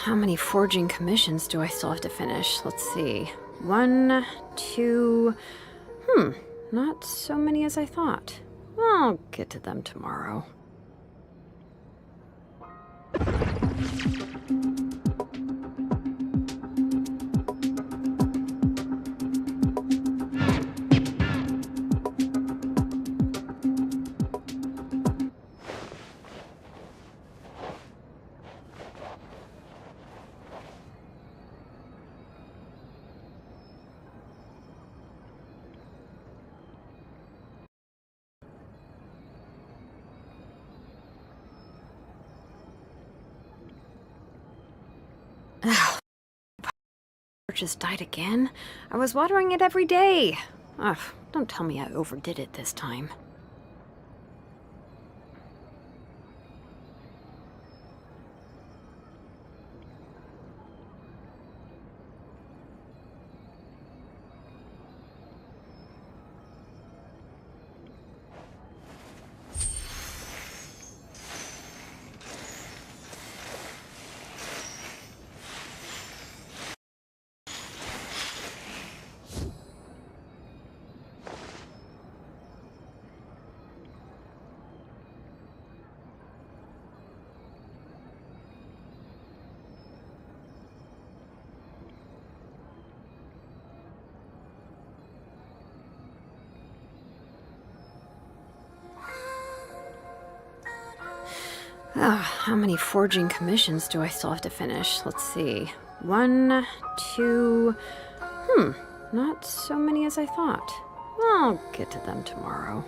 How many forging commissions do I still have to finish? Let's see. 1, 2... not so many as I thought. I'll get to them tomorrow. Ugh, just died again? I was watering it every day. Ugh, don't tell me I overdid it this time. How many forging commissions do I still have to finish? Let's see. 1, 2... not so many as I thought. I'll get to them tomorrow.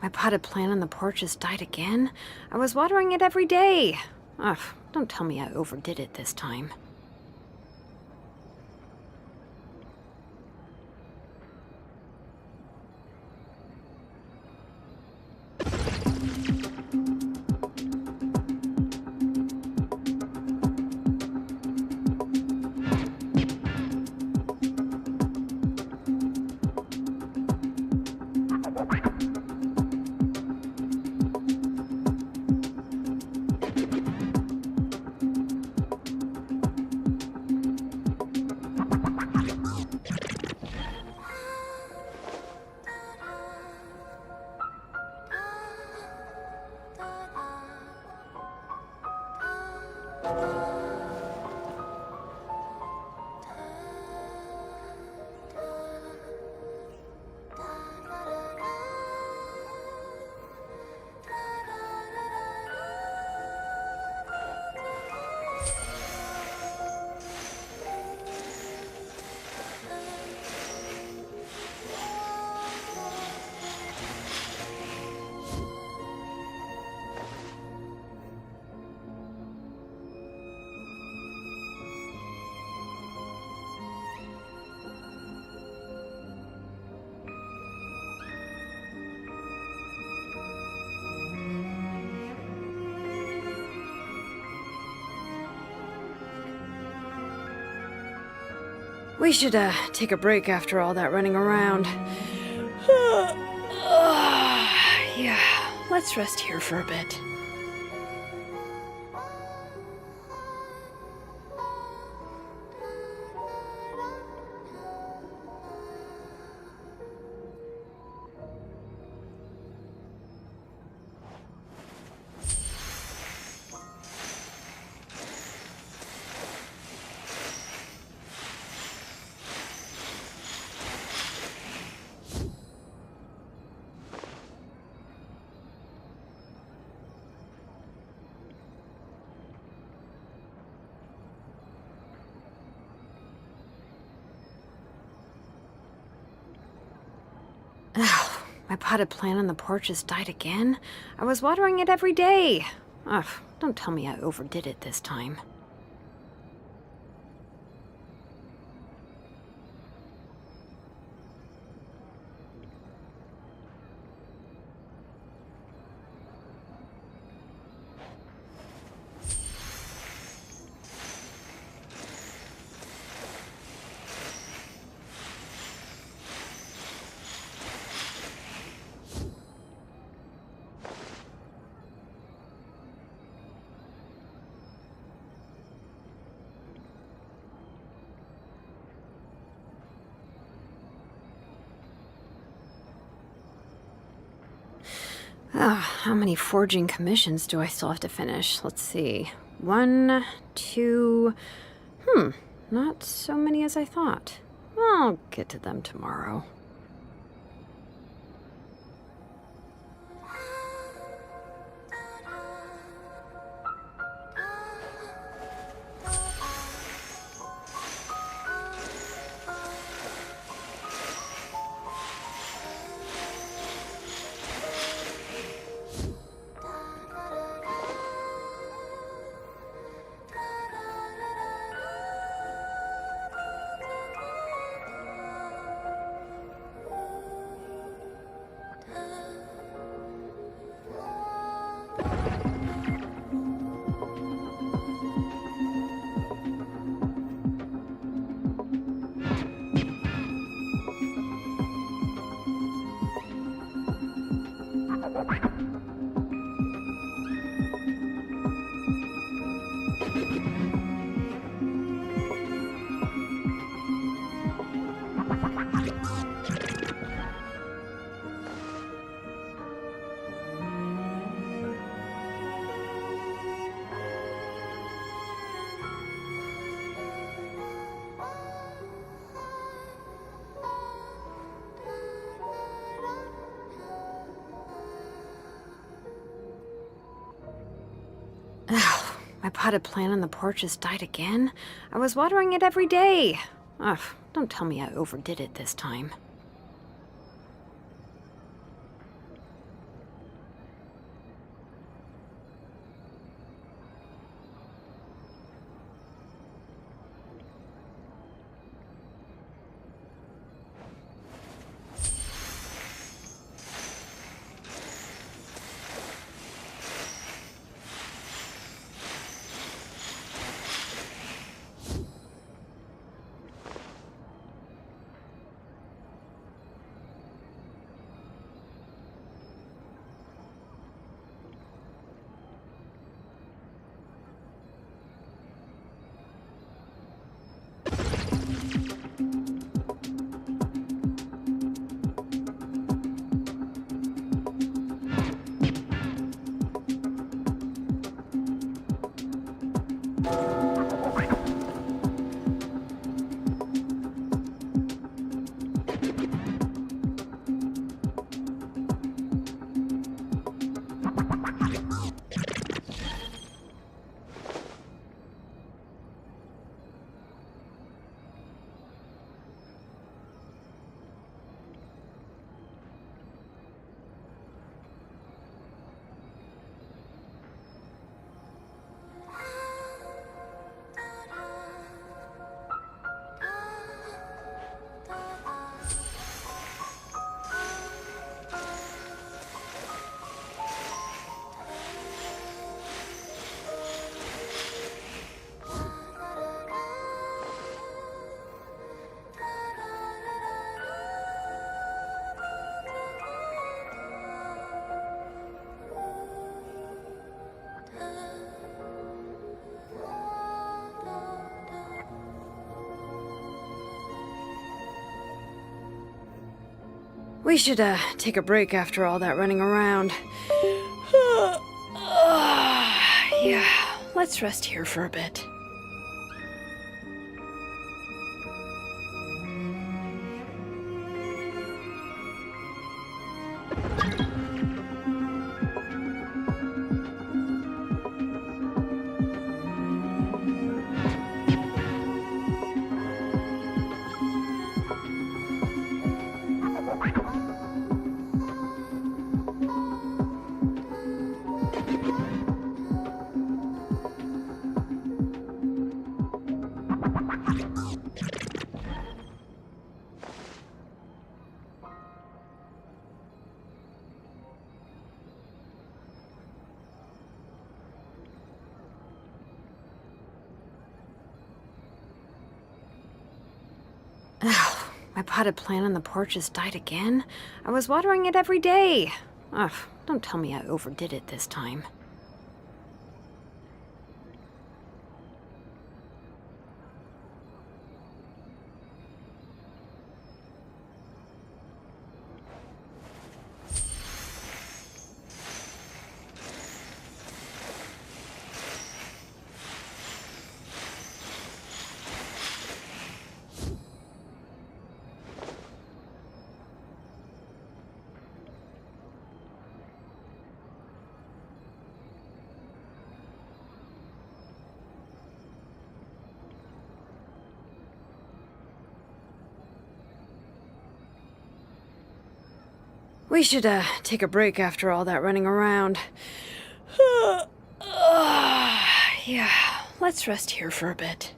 My potted plant on the porch just died again? I was watering it every day. Ugh, don't tell me I overdid it this time. We should, take a break after all that running around. Yeah, let's rest here for a bit. Ugh, my potted plant on the porch has died again. I was watering it every day. Ugh, don't tell me I overdid it this time. How many forging commissions do I still have to finish? Let's see. 1, 2... not so many as I thought. I'll get to them tomorrow. Ugh, my potted plant on the porch has died again. I was watering it every day. Ugh, don't tell me I overdid it this time. We should, take a break after all that running around. Yeah, let's rest here for a bit. Ugh, my potted plant on the porch just died again. I was watering it every day. Ugh, don't tell me I overdid it this time. We should, take a break after all that running around. Yeah, let's rest here for a bit.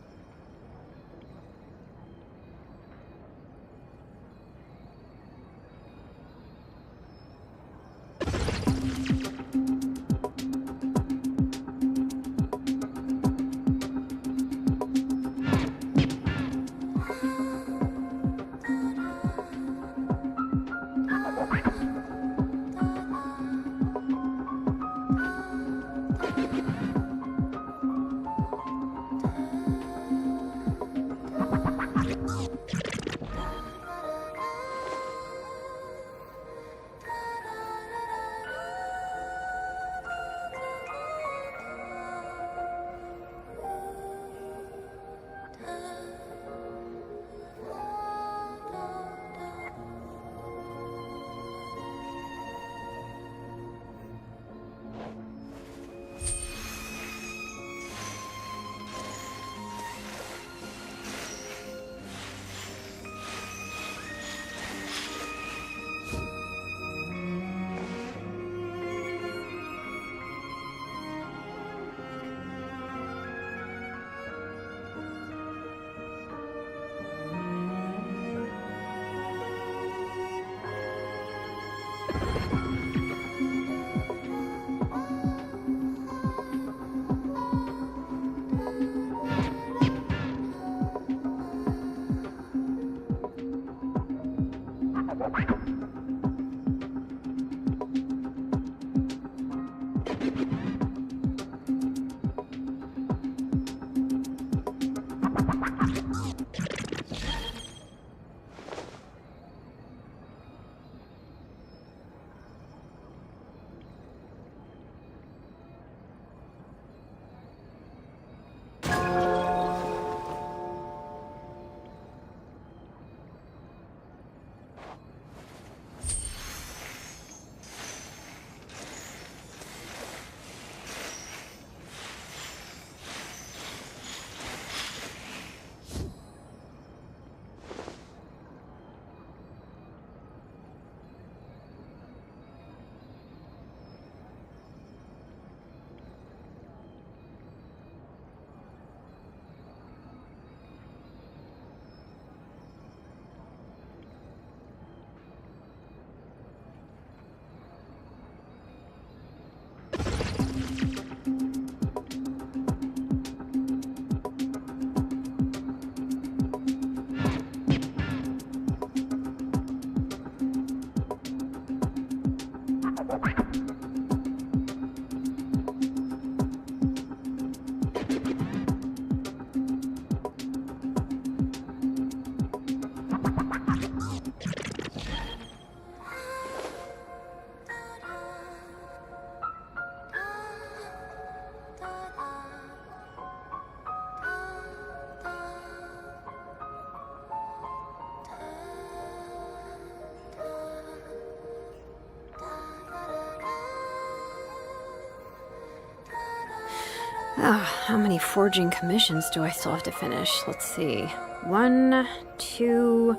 Oh, how many forging commissions do I still have to finish? Let's see. 1, 2...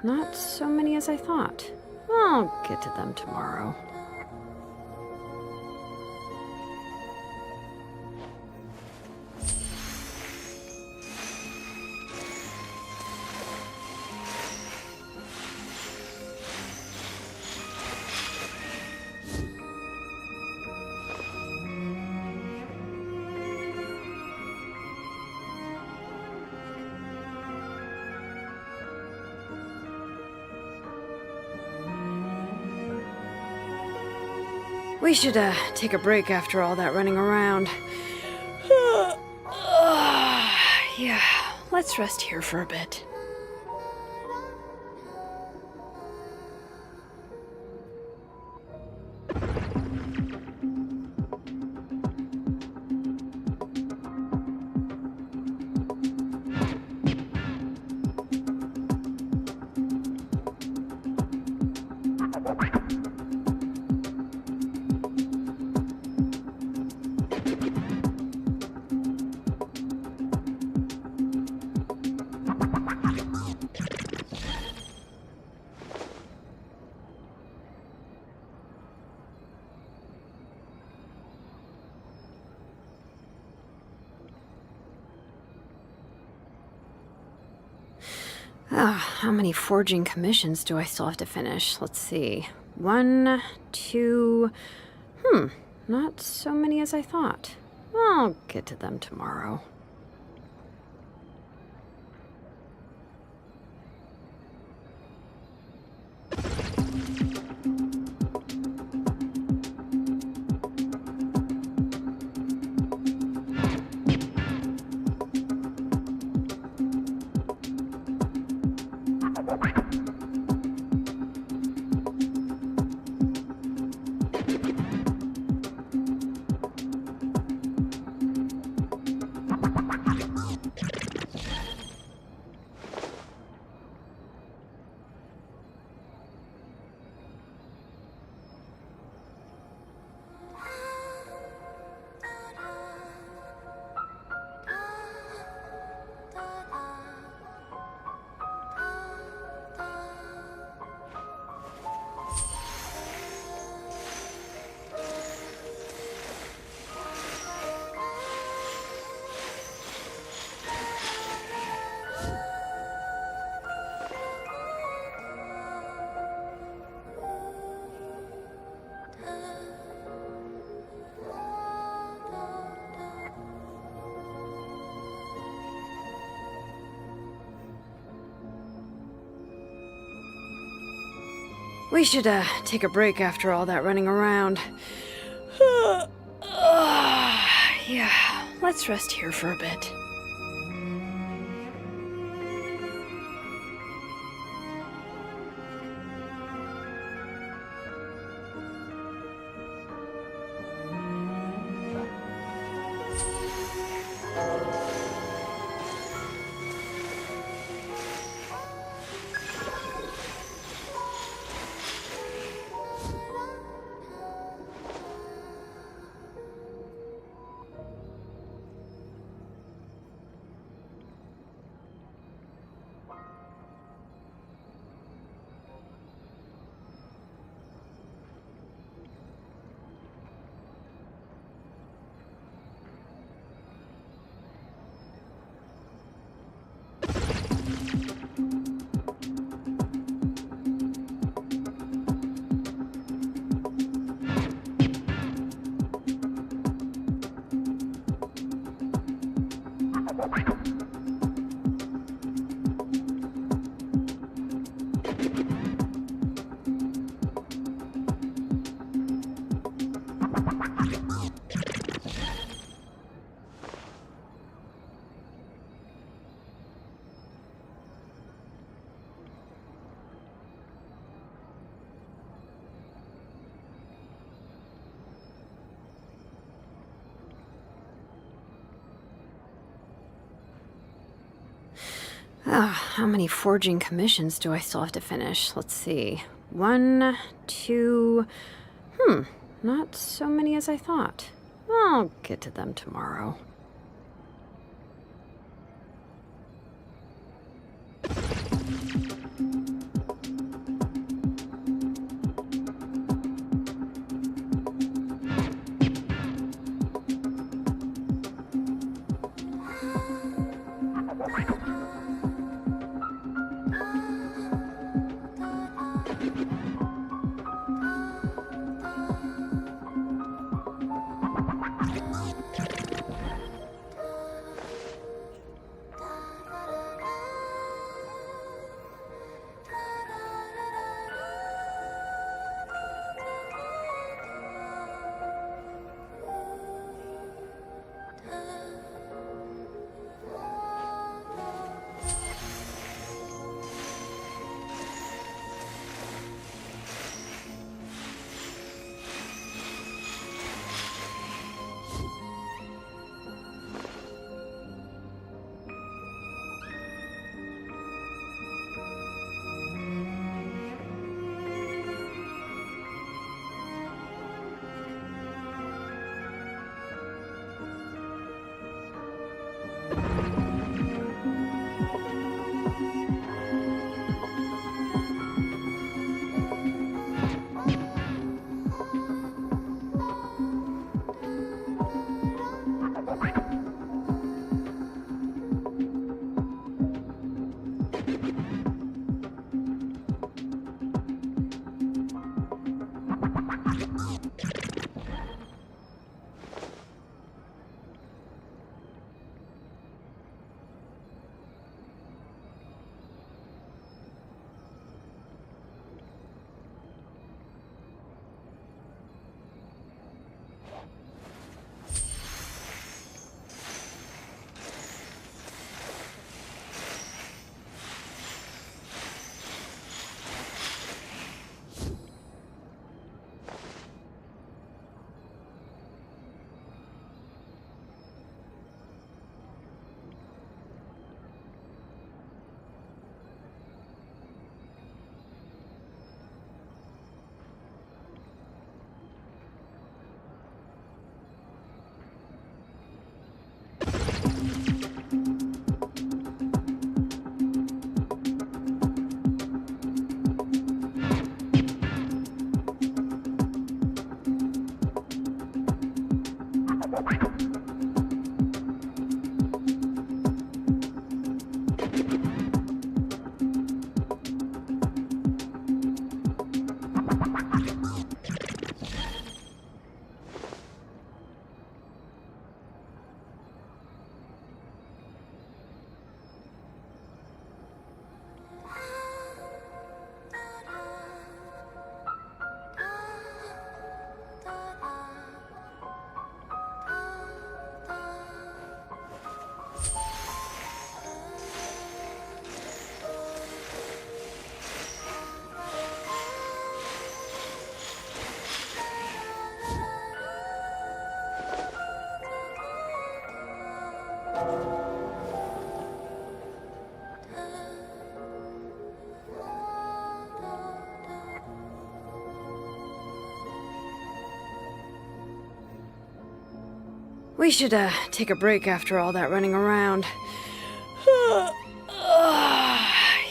not so many as I thought. I'll get to them tomorrow. We should, take a break after all that running around. Yeah, let's rest here for a bit. How many forging commissions do I still have to finish? Let's see. 1, 2... not so many as I thought. I'll get to them tomorrow. We should, take a break after all that running around. Yeah, let's rest here for a bit. How many forging commissions do I still have to finish? Let's see. 1, 2... not so many as I thought. I'll get to them tomorrow. We should, take a break after all that running around.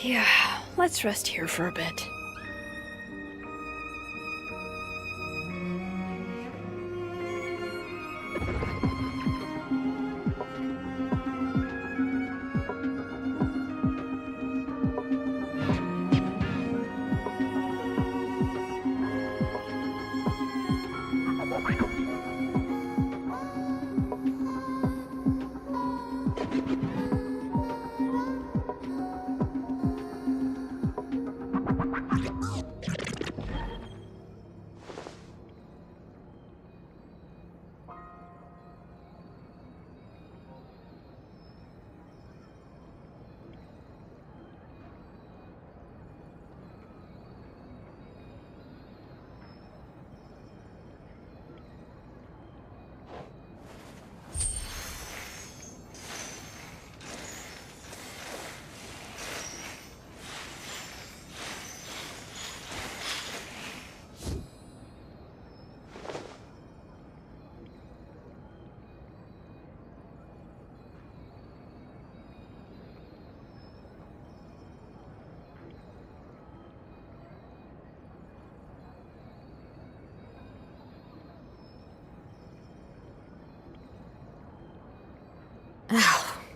Yeah, let's rest here for a bit.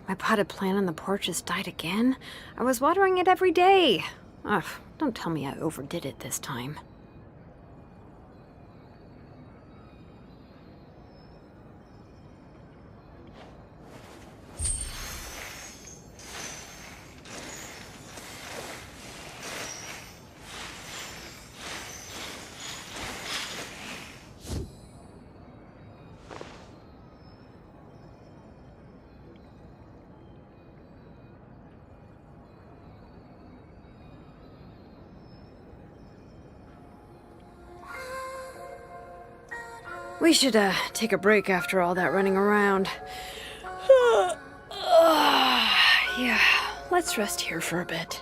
My potted plant on the porch has died again. I was watering it every day. Ugh, don't tell me I overdid it this time. We should, take a break after all that running around. Yeah, let's rest here for a bit.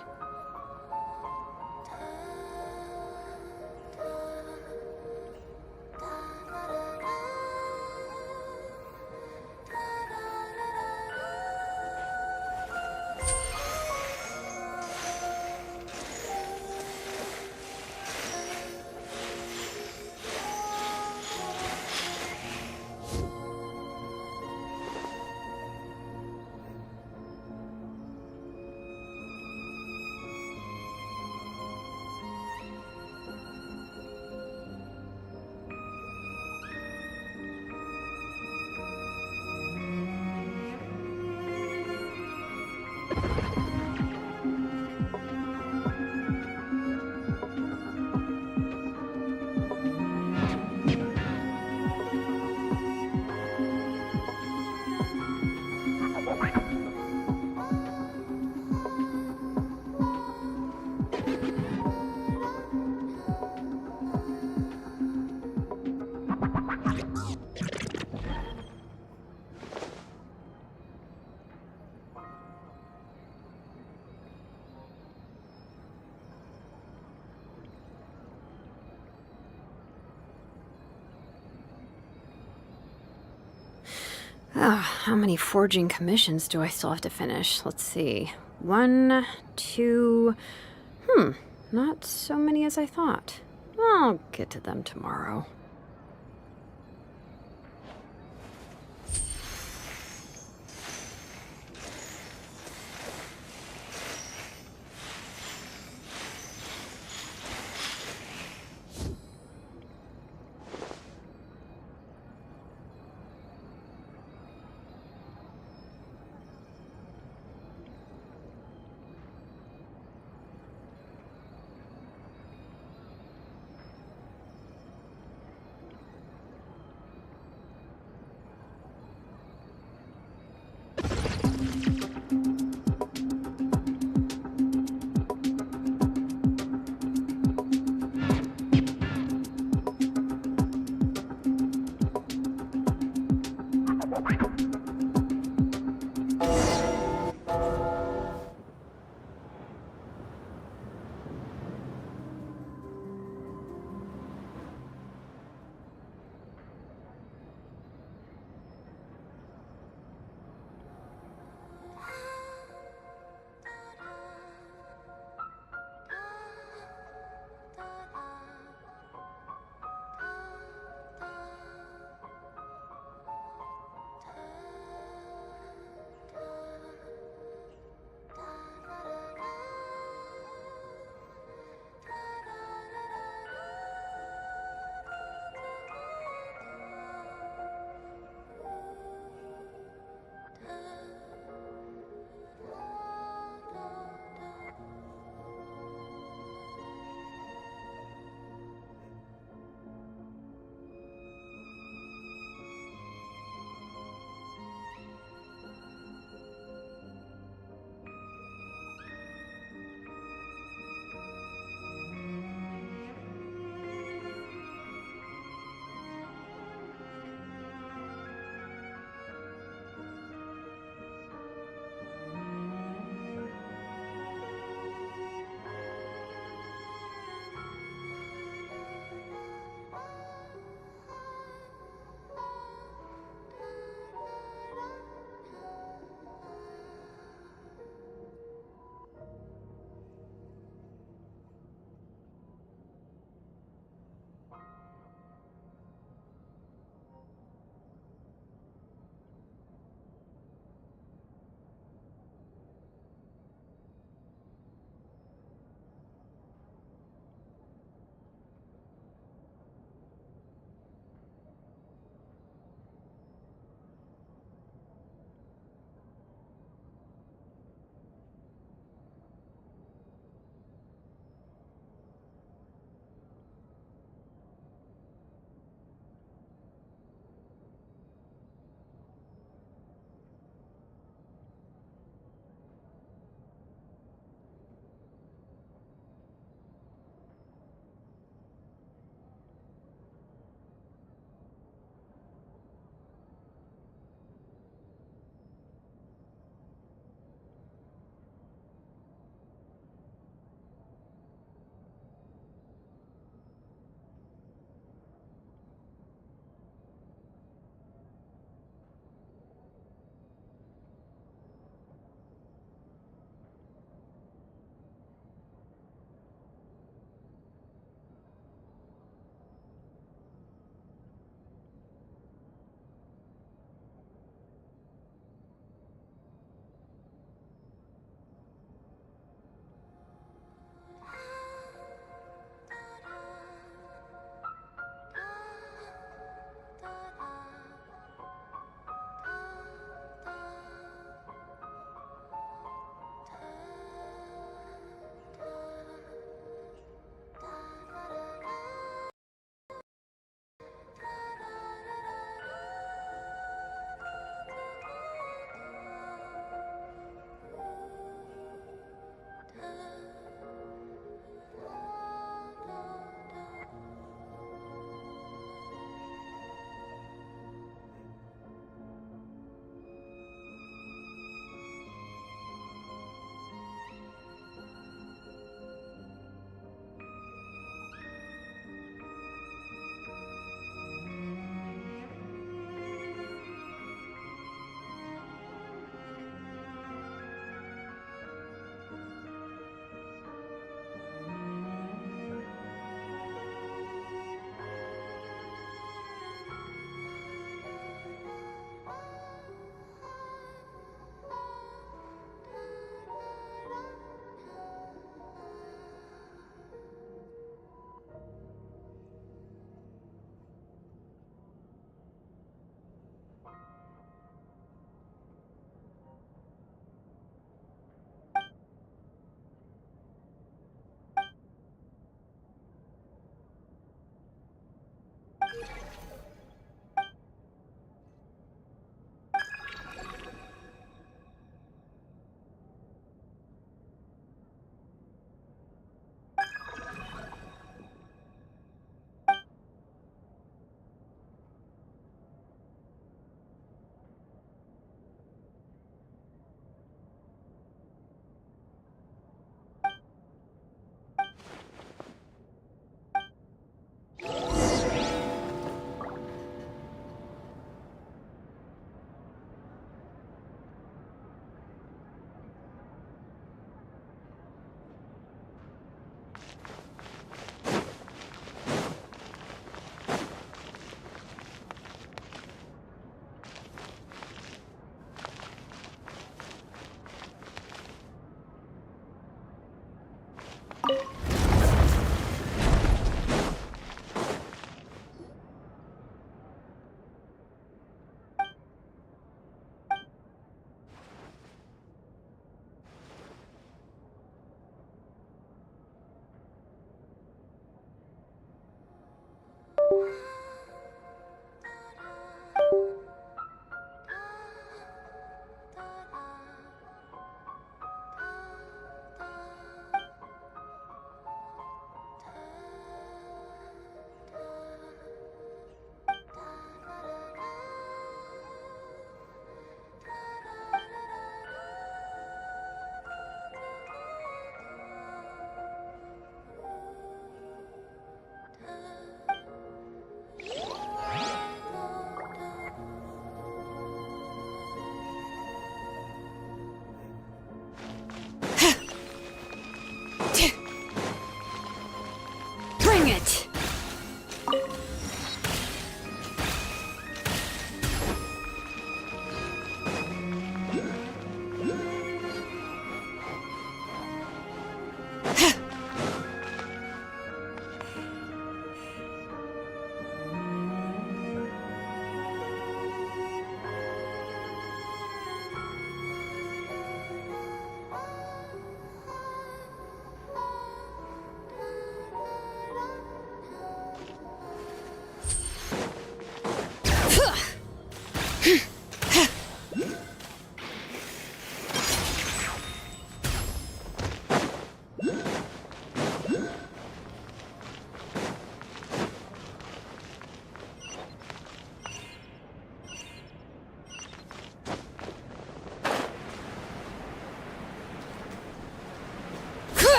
How many forging commissions do I still have to finish? Let's see. 1, 2... not so many as I thought. I'll get to them tomorrow.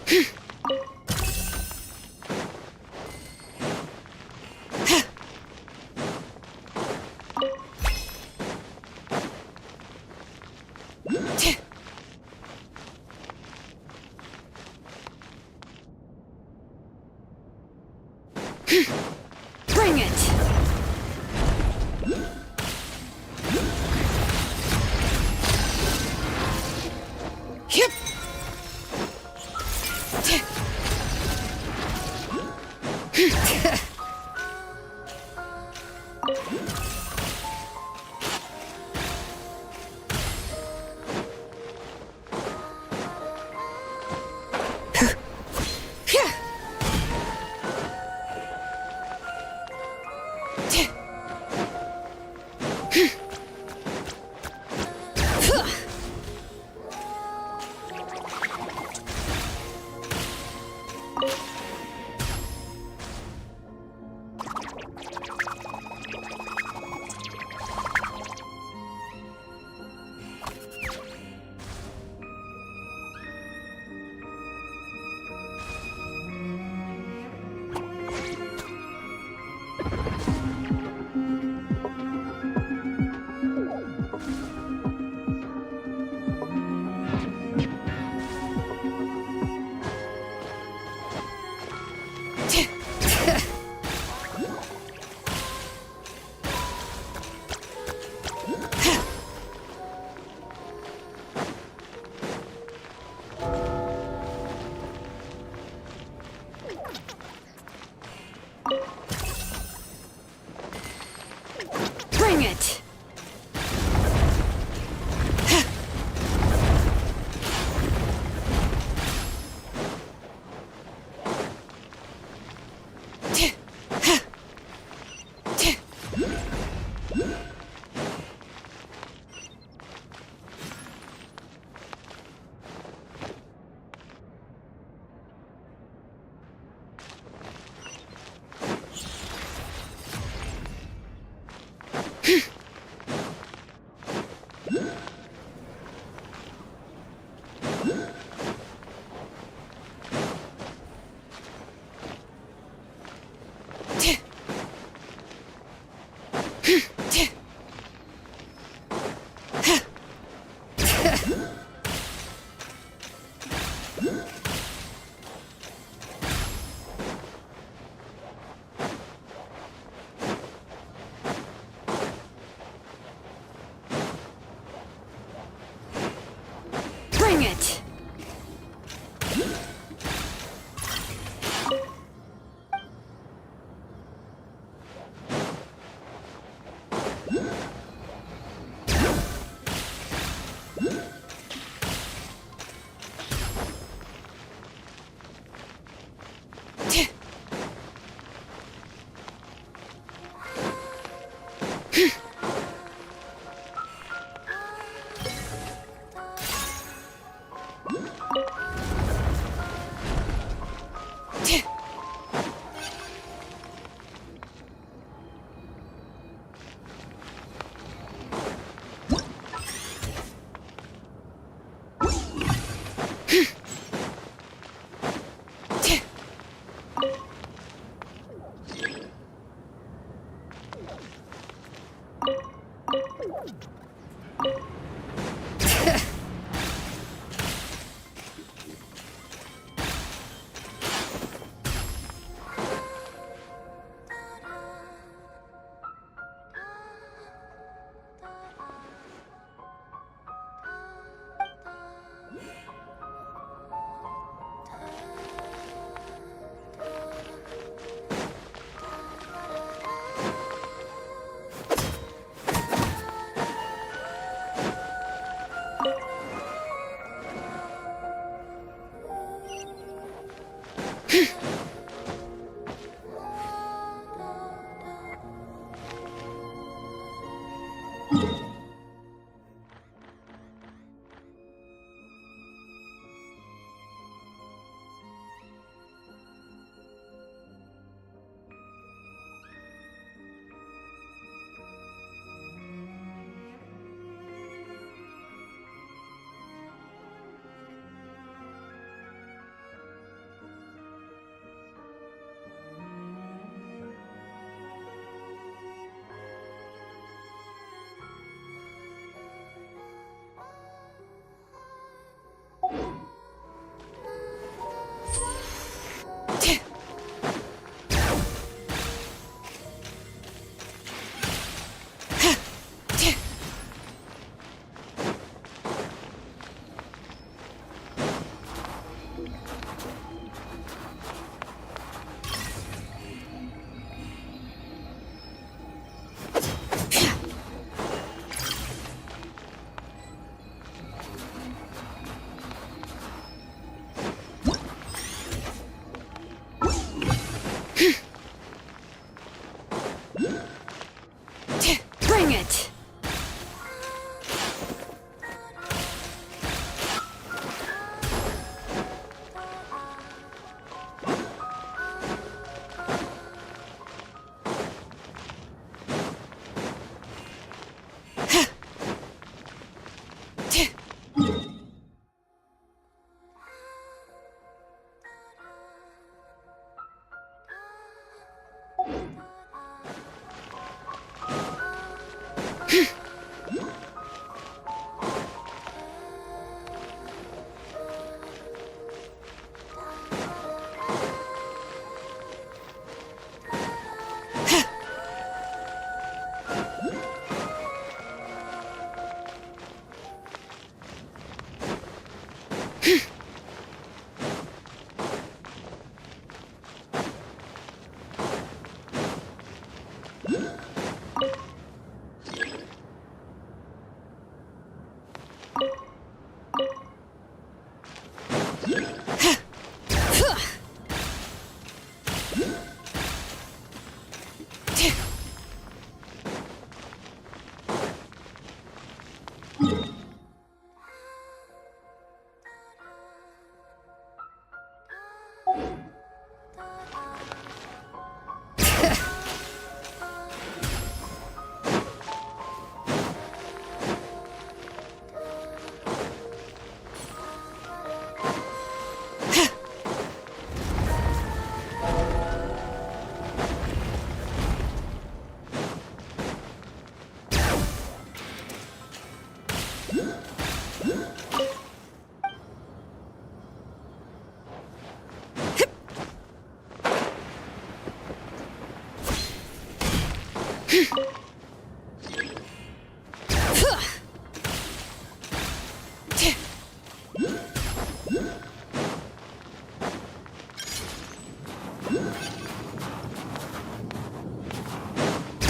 Bring it! Yep! Bring it! Bring it!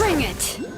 Bring it!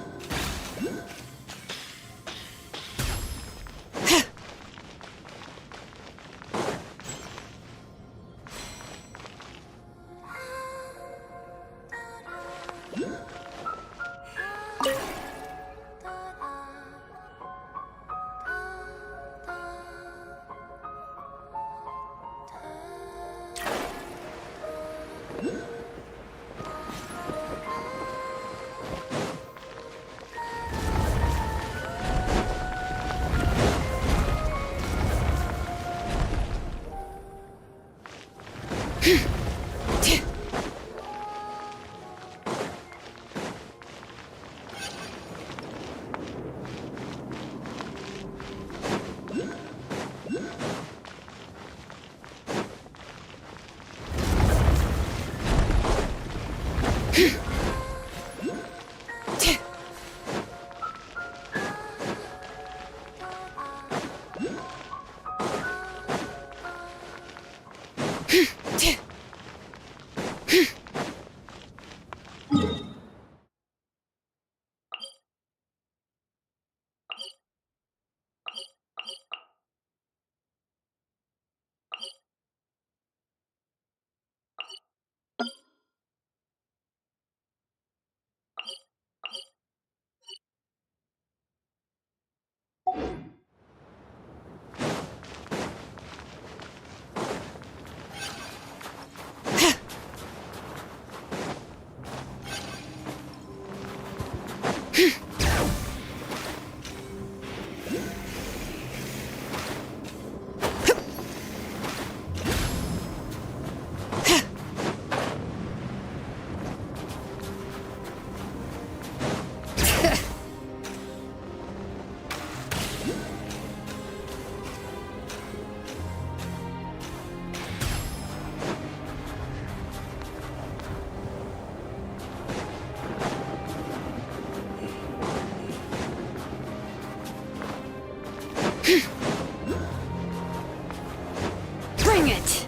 Bring it!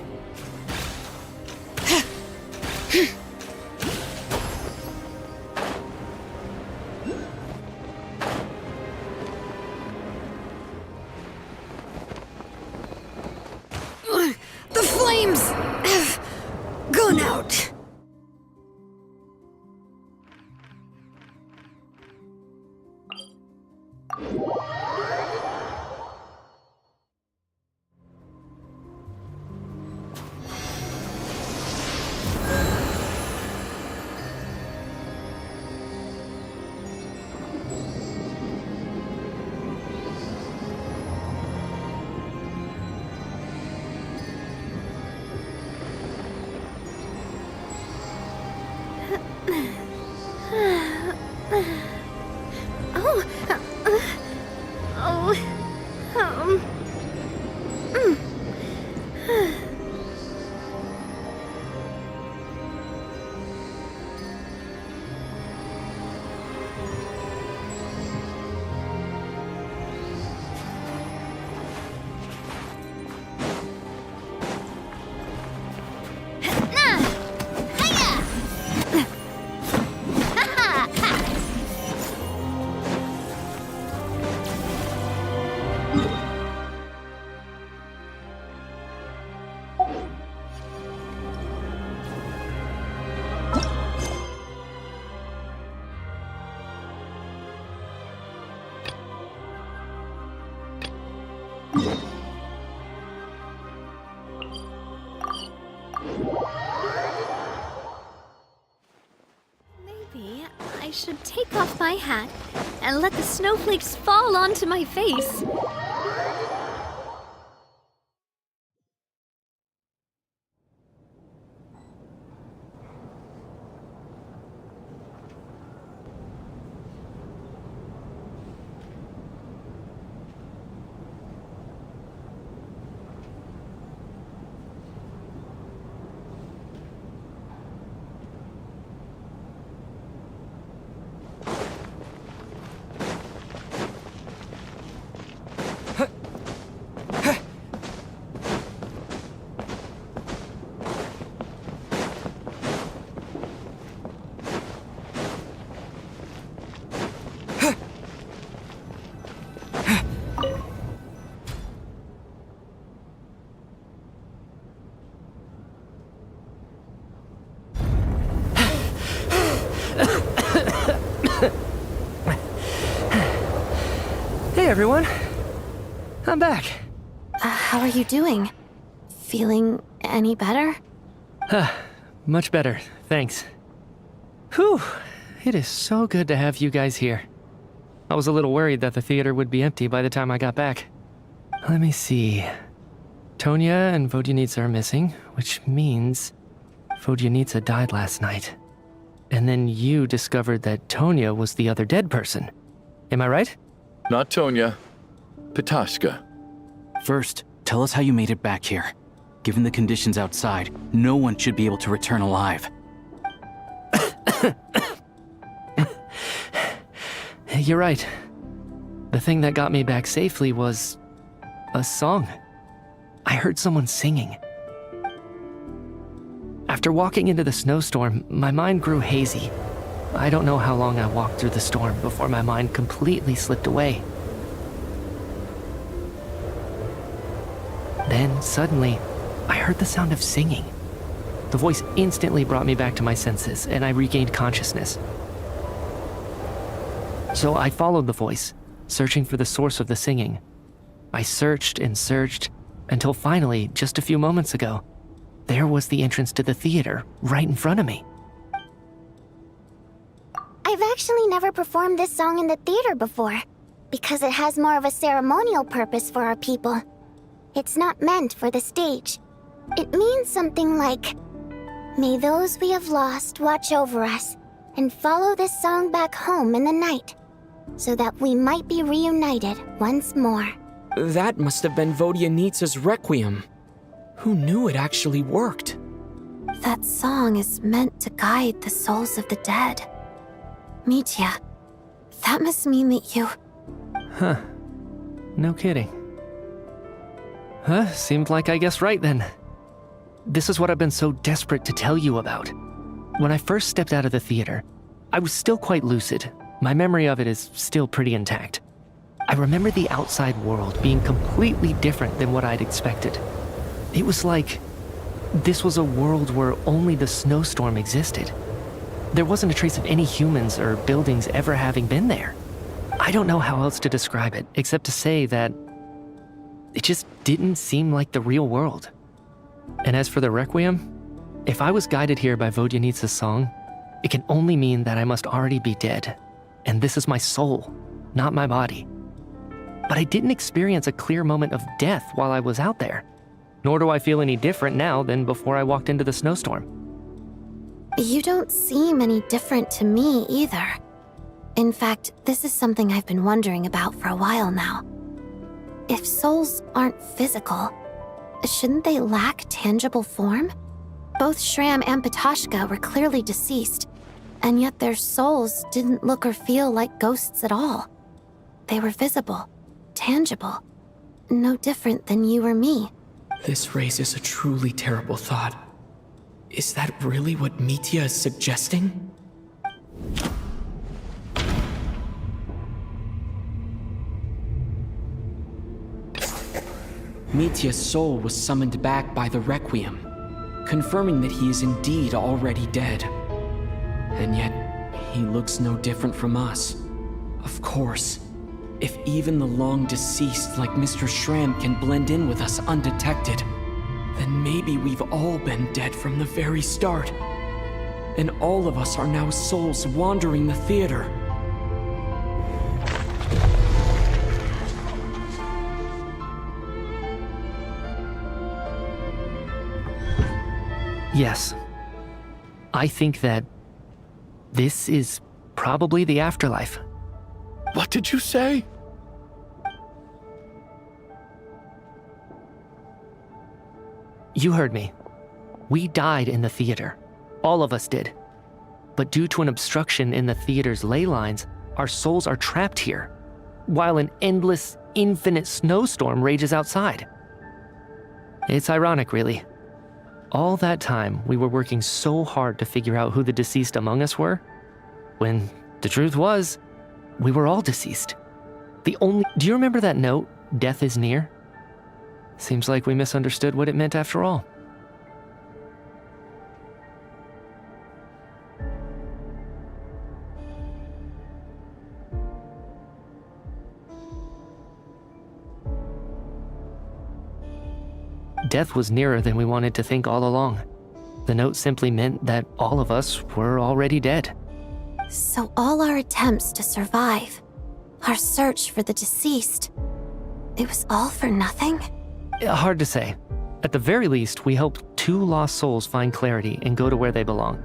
The flames have gone out. Maybe I should take off my hat and let the snowflakes fall onto my face. Hey everyone, I'm back. How are you doing? Feeling any better? Much better, thanks. Whew, it is so good to have you guys here. I was a little worried that the theater would be empty by the time I got back. Let me see. Tonya and Vodyanitsa are missing, which means Vodyanitsa died last night. And then you discovered that Tonya was the other dead person. Am I right? Not Tonya. Petashka. First, tell us how you made it back here. Given the conditions outside, no one should be able to return alive. You're right. The thing that got me back safely was a song. I heard someone singing. After walking into the snowstorm, my mind grew hazy. I don't know how long I walked through the storm before my mind completely slipped away. Then, suddenly, I heard the sound of singing. The voice instantly brought me back to my senses, and I regained consciousness. So I followed the voice, searching for the source of the singing. I searched and searched, until finally, just a few moments ago, there was the entrance to the theater, right in front of me. I've actually never performed this song in the theater before, because it has more of a ceremonial purpose for our people. It's not meant for the stage. It means something like, "May those we have lost watch over us, and follow this song back home in the night, so that we might be reunited once more." That must have been Vodyanitsa's requiem. Who knew it actually worked? That song is meant to guide the souls of the dead. Mitya, that must mean that you... Huh. No kidding. Seemed like I guessed right then. This is what I've been so desperate to tell you about. When I first stepped out of the theater, I was still quite lucid. My memory of it is still pretty intact. I remember the outside world being completely different than what I'd expected. It was like this was a world where only the snowstorm existed. There wasn't a trace of any humans or buildings ever having been there. I don't know how else to describe it, except to say that it just didn't seem like the real world. And as for the requiem, if I was guided here by Vodyanitsa's song, it can only mean that I must already be dead. And this is my soul, not my body. But I didn't experience a clear moment of death while I was out there. Nor do I feel any different now than before I walked into the snowstorm. You don't seem any different to me either. In fact, this is something I've been wondering about for a while now. If souls aren't physical, shouldn't they lack tangible form? Both Shram and Petashka were clearly deceased, and yet their souls didn't look or feel like ghosts at all. They were visible, tangible, no different than you or me. This raises a truly terrible thought. Is that really what Mitya is suggesting? Mitya's soul was summoned back by the Requiem, confirming that he is indeed already dead. And yet, he looks no different from us. Of course, If even the long deceased like Mr. Schramm can blend in with us undetected, then maybe we've all been dead from the very start. And all of us are now souls wandering the theater. Yes. I think that this is probably the afterlife. What did you say? You heard me. We died in the theater. All of us did. But due to an obstruction in the theater's ley lines, our souls are trapped here, while an endless, infinite snowstorm rages outside. It's ironic, really. All that time, we were working so hard to figure out who the deceased among us were, when the truth was, we were all deceased. Do you remember that note, "Death is near"? Seems like we misunderstood what it meant after all. Death was nearer than we wanted to think all along. The note simply meant that all of us were already dead. So all our attempts to survive, our search for the deceased, it was all for nothing? Hard to say. At the very least, we helped 2 lost souls find clarity and go to where they belong.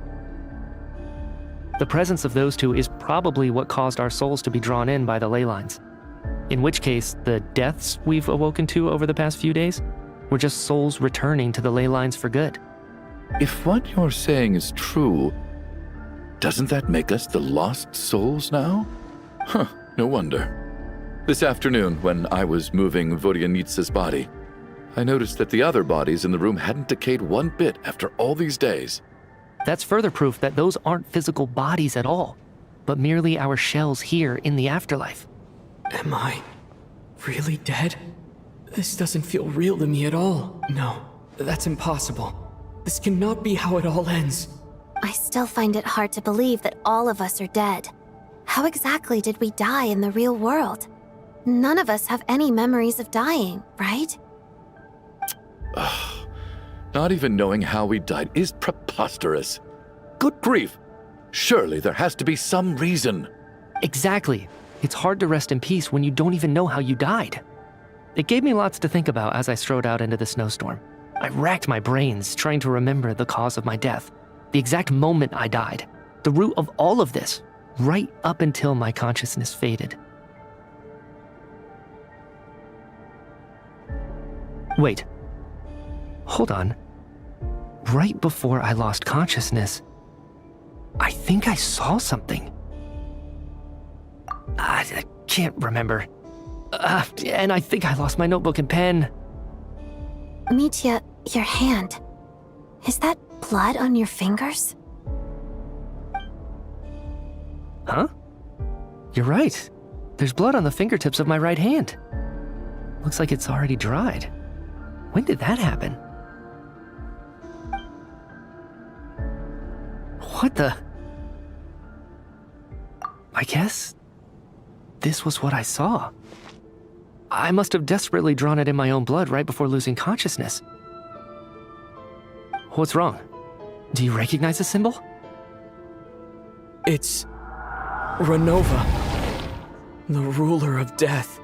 The presence of those 2 is probably what caused our souls to be drawn in by the ley lines. In which case, the deaths we've awoken to over the past few days were just souls returning to the ley lines for good. If what you're saying is true, doesn't that make us the lost souls now? Huh, no wonder. This afternoon, when I was moving Vodyanitsa's body, I noticed that the other bodies in the room hadn't decayed one bit after all these days. That's further proof that those aren't physical bodies at all, but merely our shells here in the afterlife. Am I really dead? This doesn't feel real to me at all. No, that's impossible. This cannot be how it all ends. I still find it hard to believe that all of us are dead. How exactly did we die in the real world? None of us have any memories of dying, right? Not even knowing how we died is preposterous. Good grief! Surely there has to be some reason. Exactly. It's hard to rest in peace when you don't even know how you died. It gave me lots to think about as I strode out into the snowstorm. I racked my brains trying to remember the cause of my death, the exact moment I died, the root of all of this, right up until my consciousness faded. Wait. Hold on. Right before I lost consciousness, I think I saw something. I can't remember. And I think I lost my notebook and pen. Mitya, your hand. Is that blood on your fingers? Huh? You're right. There's blood on the fingertips of my right hand. Looks like it's already dried. When did that happen? What the? I guess this was what I saw. I must have desperately drawn it in my own blood right before losing consciousness. What's wrong? Do you recognize the symbol? It's Renova, the ruler of death.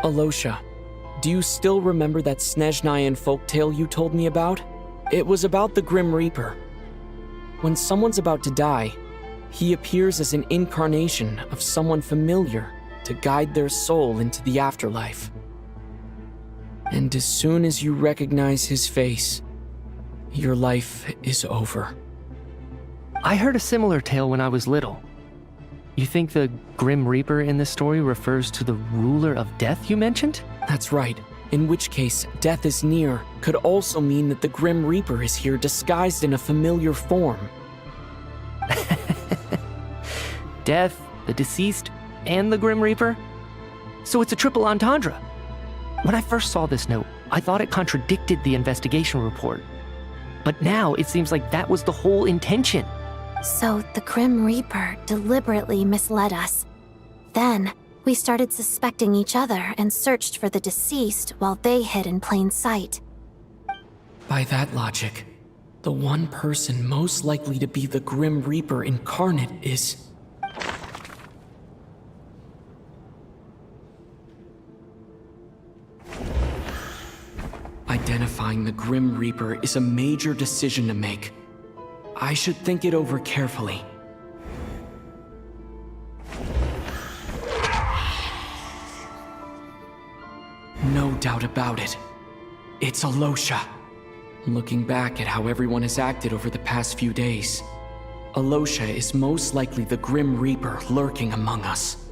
Alosha, do you still remember that Snezhnayan folktale you told me about? It was about the Grim Reaper. When someone's about to die, he appears as an incarnation of someone familiar to guide their soul into the afterlife. And as soon as you recognize his face, your life is over. I heard a similar tale when I was little. You think the Grim Reaper in this story refers to the ruler of death you mentioned? That's right. In which case, death is near could also mean that the Grim Reaper is here disguised in a familiar form. Death, the deceased, and the Grim Reaper? So it's a triple entendre. When I first saw this note, I thought it contradicted the investigation report. But now it seems like that was the whole intention. So the Grim Reaper deliberately misled us. Then, we started suspecting each other and searched for the deceased while they hid in plain sight. By that logic, the one person most likely to be the Grim Reaper incarnate is... Identifying the Grim Reaper is a major decision to make. I should think it over carefully. No doubt about it. It's Alosha. Looking back at how everyone has acted over the past few days, Alosha is most likely the Grim Reaper lurking among us.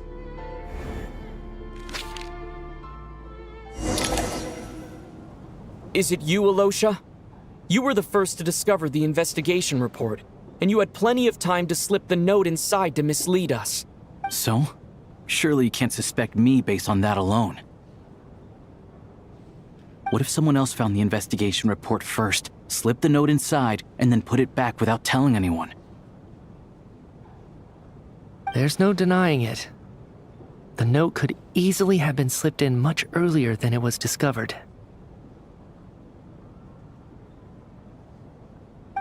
Is it you, Alosha? You were the first to discover the investigation report, and you had plenty of time to slip the note inside to mislead us. So? Surely you can't suspect me based on that alone. What if someone else found the investigation report first, slipped the note inside, and then put it back without telling anyone? There's no denying it. The note could easily have been slipped in much earlier than it was discovered.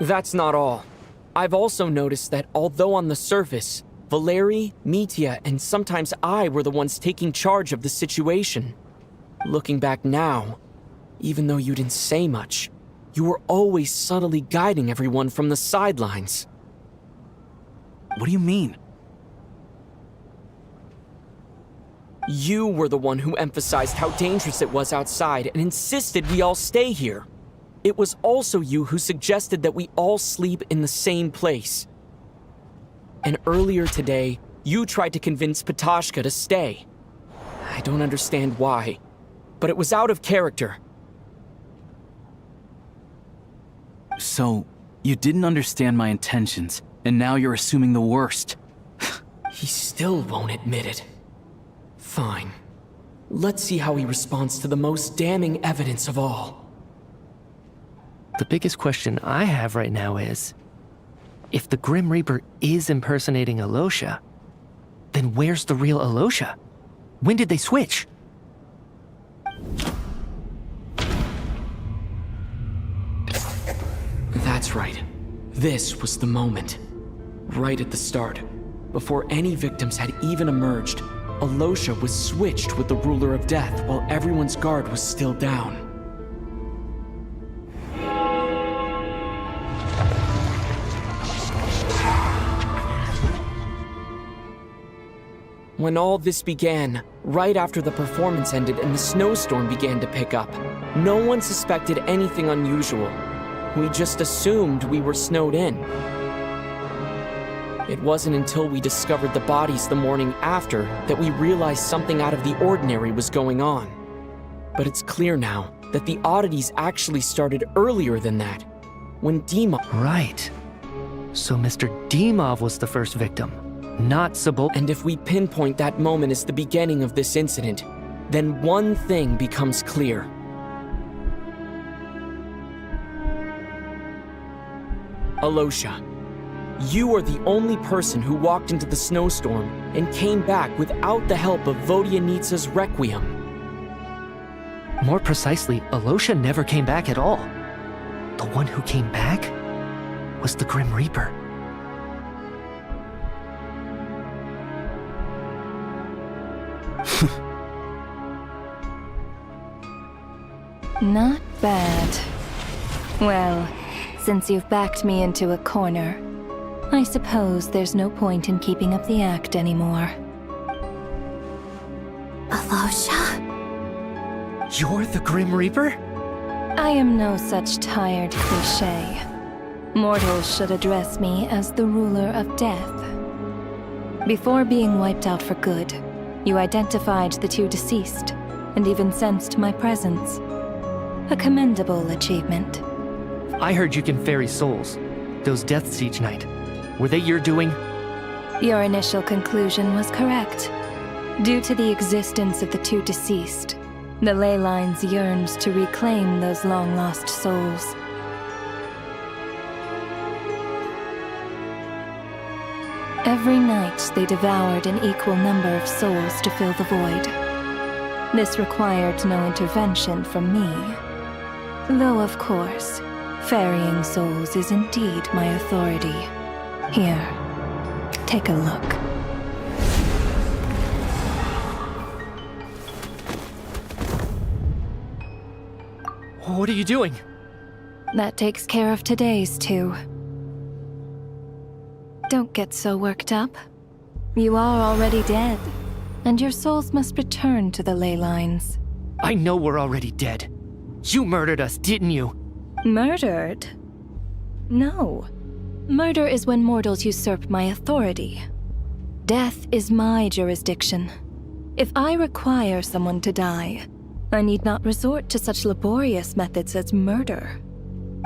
That's not all. I've also noticed that although on the surface, Valeri, Mitya, and sometimes I were the ones taking charge of the situation. Looking back now, even though you didn't say much, you were always subtly guiding everyone from the sidelines. What do you mean? You were the one who emphasized how dangerous it was outside and insisted we all stay here. It was also you who suggested that we all sleep in the same place. And earlier today, you tried to convince Patashka to stay. I don't understand why, but it was out of character. So, you didn't understand my intentions, and now you're assuming the worst. He still won't admit it. Fine. Let's see how he responds to the most damning evidence of all. The biggest question I have right now is, if the Grim Reaper is impersonating Alosha, then where's the real Alosha? When did they switch? That's right. This was the moment. Right at the start. Before any victims had even emerged, Alosha was switched with the Ruler of Death while everyone's guard was still down. When all this began, right after the performance ended and the snowstorm began to pick up, no one suspected anything unusual. We just assumed we were snowed in. It wasn't until we discovered the bodies the morning after that we realized something out of the ordinary was going on. But it's clear now that the oddities actually started earlier than that, when Dimov... Right. So Mr. Dimov was the first victim, not Sabol... And if we pinpoint that moment as the beginning of this incident, then one thing becomes clear. Alosha, you are the only person who walked into the snowstorm and came back without the help of Vodyanitsa's Requiem. More precisely, Alosha never came back at all. The one who came back was the Grim Reaper. Not bad. Well, since you've backed me into a corner, I suppose there's no point in keeping up the act anymore. Alosha? You're the Grim Reaper? I am no such tired cliché. Mortals should address me as the ruler of death. Before being wiped out for good, you identified the two deceased, and even sensed my presence. A commendable achievement. I heard you can ferry souls. Those deaths each night. Were they your doing? Your initial conclusion was correct. Due to the existence of the two deceased, the ley lines yearns to reclaim those long-lost souls. Every night they devoured an equal number of souls to fill the void. This required no intervention from me. Though, of course, ferrying souls is indeed my authority. Here, take a look. What are you doing? That takes care of today's too. Don't get so worked up. You are already dead, and your souls must return to the ley lines. I know we're already dead. You murdered us, didn't you? Murdered? No. Murder is when mortals usurp my authority. Death is my jurisdiction. If I require someone to die, I need not resort to such laborious methods as murder.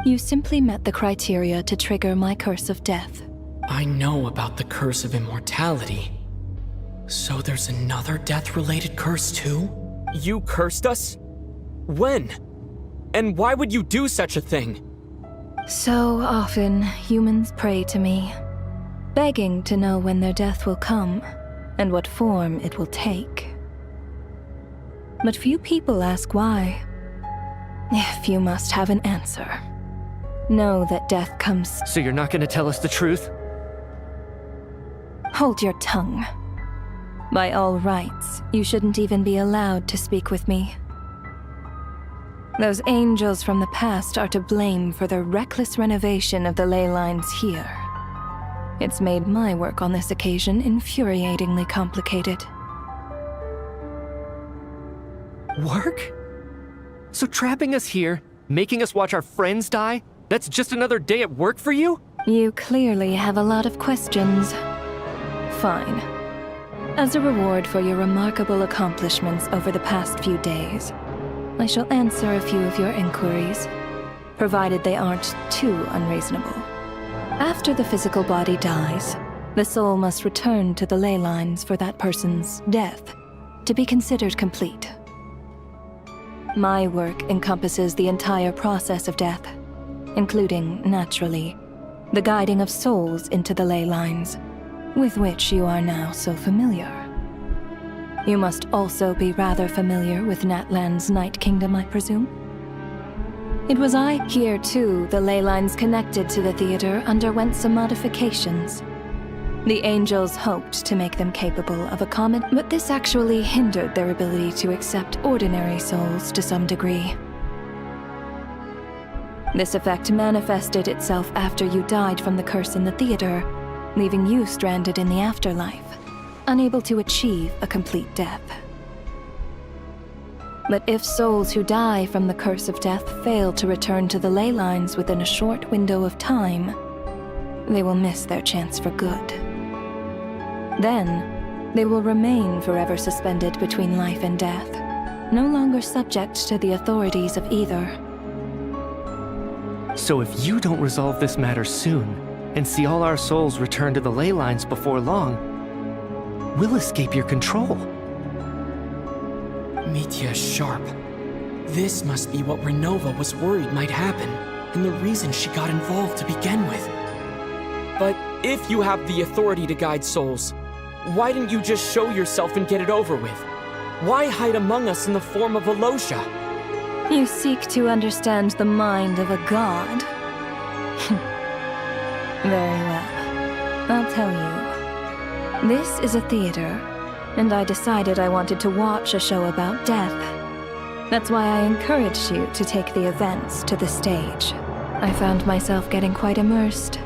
You simply met the criteria to trigger my curse of death. I know about the curse of immortality. So there's another death-related curse too? You cursed us? When? And why would you do such a thing? So often, humans pray to me, begging to know when their death will come and what form it will take. But few people ask why. If you must have an answer, know that death comes. So you're not gonna tell us the truth? Hold your tongue. By all rights, you shouldn't even be allowed to speak with me. Those angels from the past are to blame for the reckless renovation of the ley lines here. It's made my work on this occasion infuriatingly complicated. Work? So trapping us here, making us watch our friends die, that's just another day at work for you? You clearly have a lot of questions. Fine. As a reward for your remarkable accomplishments over the past few days, I shall answer a few of your inquiries, provided they aren't too unreasonable. After the physical body dies, the soul must return to the ley lines for that person's death to be considered complete. My work encompasses the entire process of death, including, naturally, the guiding of souls into the ley lines, with which you are now so familiar. You must also be rather familiar with Natlan's Night Kingdom, I presume? It was here too, the ley lines connected to the theater underwent some modifications. The angels hoped to make them capable of but this actually hindered their ability to accept ordinary souls to some degree. This effect manifested itself after you died from the curse in the theater, leaving you stranded in the afterlife, unable to achieve a complete death. But if souls who die from the curse of death fail to return to the ley lines within a short window of time, they will miss their chance for good. Then, they will remain forever suspended between life and death, no longer subject to the authorities of either. So if you don't resolve this matter soon, and see all our souls return to the ley lines before long, we'll escape your control. Mitya is sharp. This must be what Renova was worried might happen, and the reason she got involved to begin with. But if you have the authority to guide souls, why didn't you just show yourself and get it over with? Why hide among us in the form of Alosha? You seek to understand the mind of a god? Very well. I'll tell you. This is a theater, and I decided I wanted to watch a show about death. That's why I encouraged you to take the events to the stage. I found myself getting quite immersed.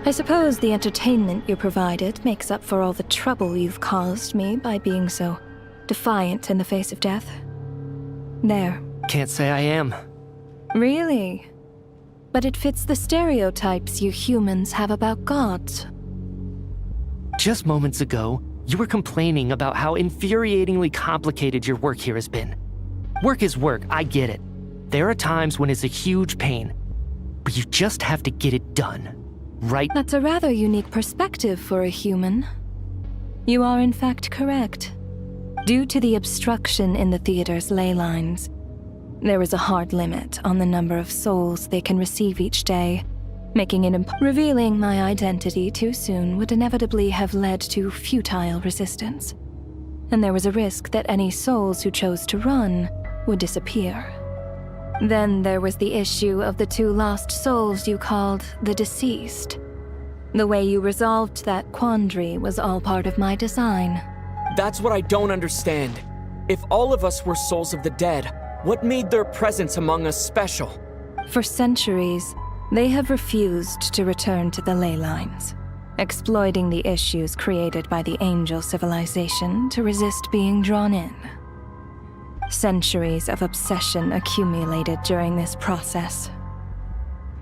I suppose the entertainment you provided makes up for all the trouble you've caused me by being so defiant in the face of death. There. Can't say I am. Really? But it fits the stereotypes you humans have about gods. Just moments ago, you were complaining about how infuriatingly complicated your work here has been. Work is work, I get it. There are times when it's a huge pain, but you just have to get it done, right? That's a rather unique perspective for a human. You are in fact correct. Due to the obstruction in the theater's ley lines, there is a hard limit on the number of souls they can receive each day making it revealing my identity too soon would inevitably have led to futile resistance. And there was a risk that any souls who chose to run would disappear. Then there was the issue of the 2 lost souls you called the deceased. The way you resolved that quandary was all part of my design. That's what I don't understand. If all of us were souls of the dead, what made their presence among us special? For centuries, they have refused to return to the ley lines, exploiting the issues created by the angel civilization to resist being drawn in. Centuries of obsession accumulated during this process.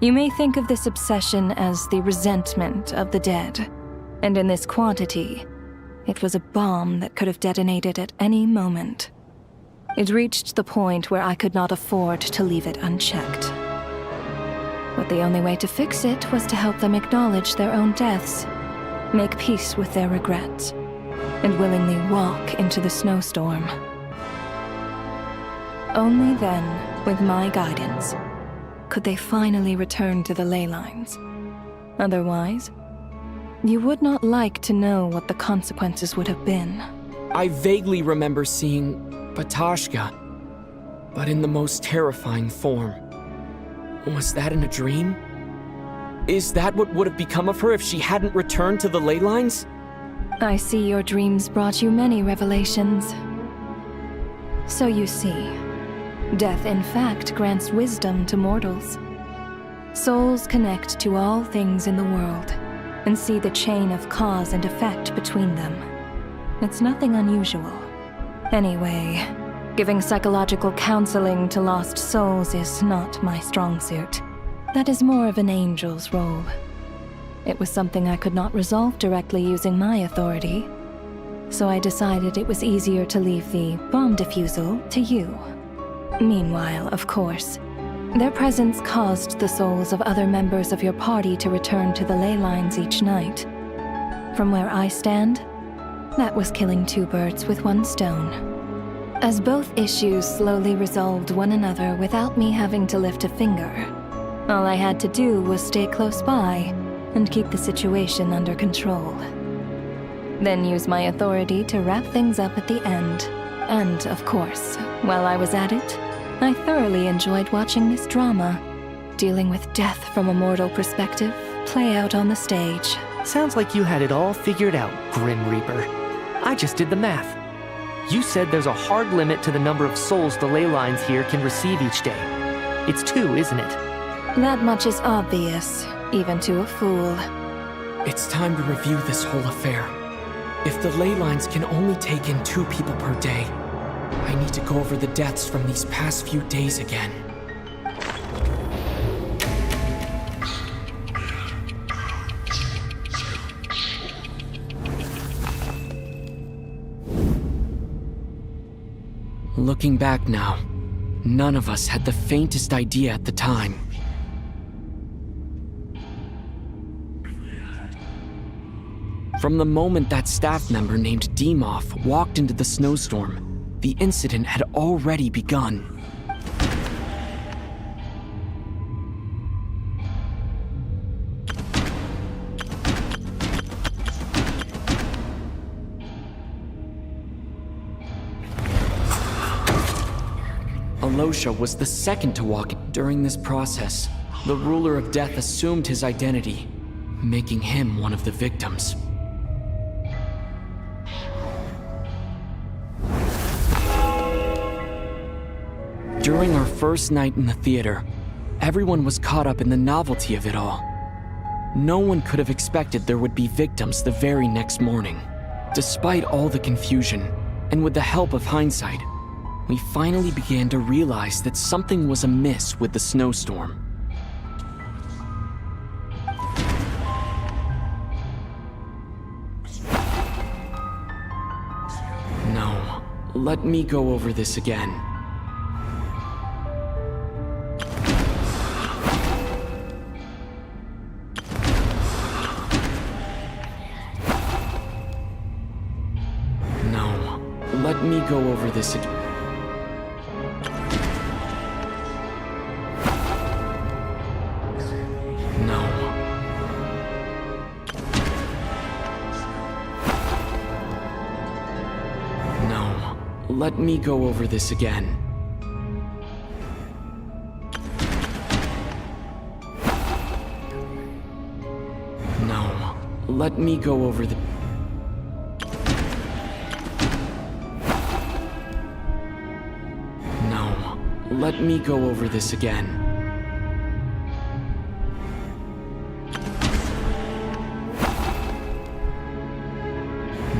You may think of this obsession as the resentment of the dead, and in this quantity, it was a bomb that could have detonated at any moment. It reached the point where I could not afford to leave it unchecked. But the only way to fix it was to help them acknowledge their own deaths, make peace with their regrets, and willingly walk into the snowstorm. Only then, with my guidance, could they finally return to the ley lines. Otherwise, you would not like to know what the consequences would have been. I vaguely remember seeing Batashka, but in the most terrifying form. Was that in a dream? Is that what would have become of her if she hadn't returned to the ley lines? I see your dreams brought you many revelations. So you see, death in fact grants wisdom to mortals. Souls connect to all things in the world and see the chain of cause and effect between them. It's nothing unusual. Anyway, giving psychological counseling to lost souls is not my strong suit. That is more of an angel's role. It was something I could not resolve directly using my authority, so I decided it was easier to leave the bomb defusal to you. Meanwhile, of course, their presence caused the souls of other members of your party to return to the ley lines each night. From where I stand, that was killing 2 birds with 1 stone. As both issues slowly resolved one another without me having to lift a finger, all I had to do was stay close by and keep the situation under control. Then use my authority to wrap things up at the end. And, of course, while I was at it, I thoroughly enjoyed watching this drama, dealing with death from a mortal perspective, play out on the stage. Sounds like you had it all figured out, Grim Reaper. I just did the math. You said there's a hard limit to the number of souls the ley lines here can receive each day. It's 2, isn't it? That much is obvious, even to a fool. It's time to review this whole affair. If the ley lines can only take in 2 people per day, I need to go over the deaths from these past few days again. Looking back now, none of us had the faintest idea at the time. From the moment that staff member named Demoff walked into the snowstorm, the incident had already begun. Alosha was the second to walk in. During this process, the ruler of death assumed his identity, making him one of the victims. During our first night in the theater, everyone was caught up in the novelty of it all. No one could have expected there would be victims the very next morning. Despite all the confusion, and with the help of hindsight, we finally began to realize that something was amiss with the snowstorm. No, let me go over this again. Let me go over this again. No. let me go over this again. No, let me go over the... No, let me go over this again.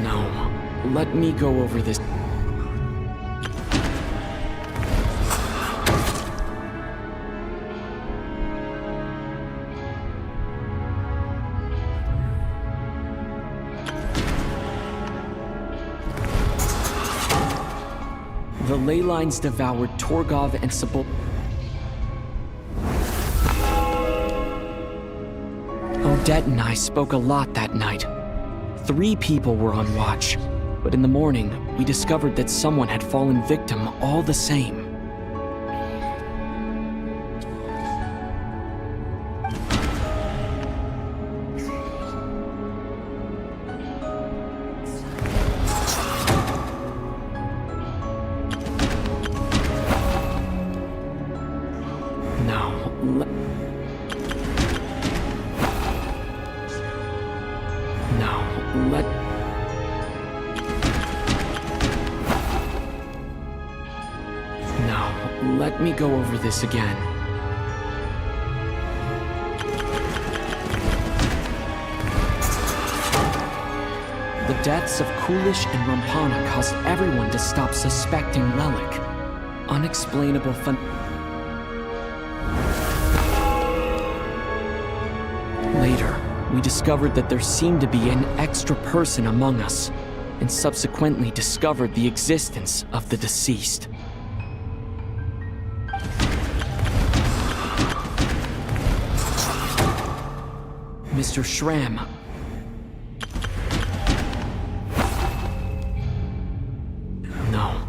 No, let me go over this... The ley lines devoured Torgov and Sabul. Odette and I spoke a lot that night. 3 people were on watch, but in the morning, we discovered that someone had fallen victim all the same. Let me go over this again. The deaths of Kulish and Rampana caused everyone to stop suspecting Lelik. Unexplainable Later, we discovered that there seemed to be an extra person among us, and subsequently discovered the existence of the deceased. Mr. Schramm. No.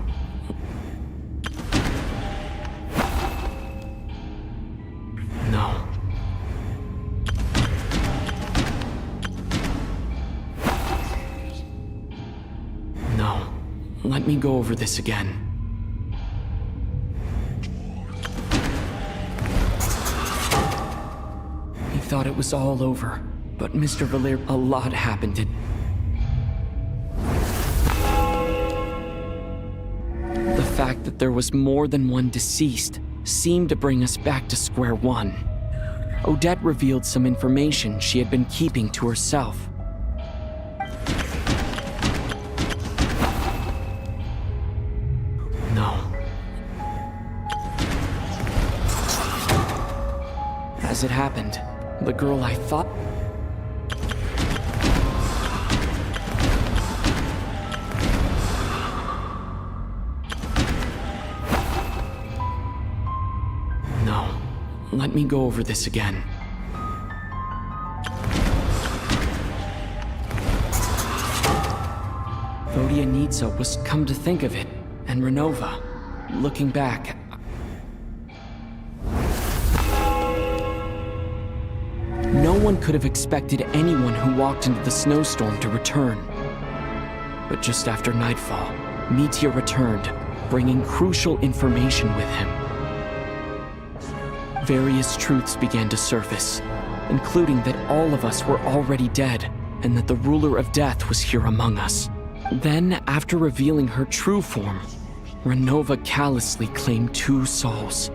No. No. Let me go over this again. Thought it was all over, but Mr. Valer, a lot happened. The fact that there was more than one deceased seemed to bring us back to square one. Odette revealed some information she had been keeping to herself. No. As it happened, the girl I thought... No. Let me go over this again. Vodyanitsa was, come to think of it, and Renova. Looking back, no one could have expected anyone who walked into the snowstorm to return. But just after nightfall, Meteor returned, bringing crucial information with him. Various truths began to surface, including that all of us were already dead, and that the ruler of death was here among us. Then, after revealing her true form, Renova callously claimed 2 souls.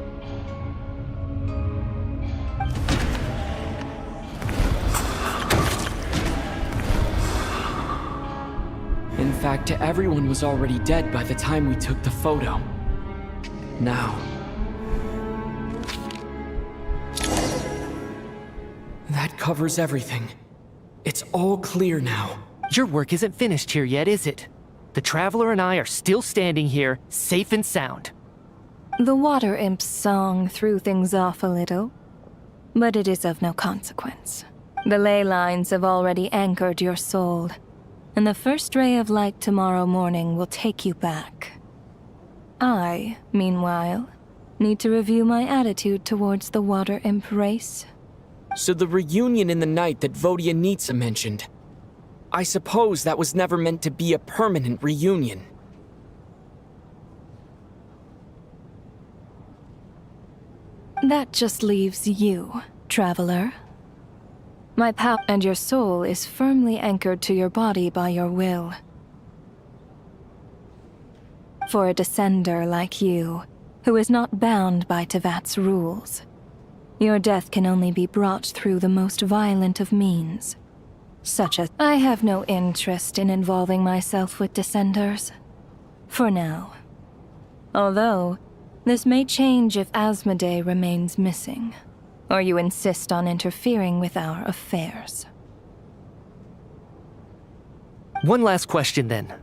In fact, everyone was already dead by the time we took the photo. Now... that covers everything. It's all clear now. Your work isn't finished here yet, is it? The Traveler and I are still standing here, safe and sound. The Water Imp's song threw things off a little, but it is of no consequence. The ley lines have already anchored your soul, and the first ray of light tomorrow morning will take you back. I, meanwhile, need to review my attitude towards the Water Imp race. So the reunion in the night that Vodyanitsa mentioned, I suppose that was never meant to be a permanent reunion. That just leaves you, traveler. My power and your soul is firmly anchored to your body by your will. For a descender like you, who is not bound by Tevat's rules, your death can only be brought through the most violent of means, such as— I have no interest in involving myself with descenders, for now. Although, this may change if Asmodee remains missing, or you insist on interfering with our affairs. One last question then.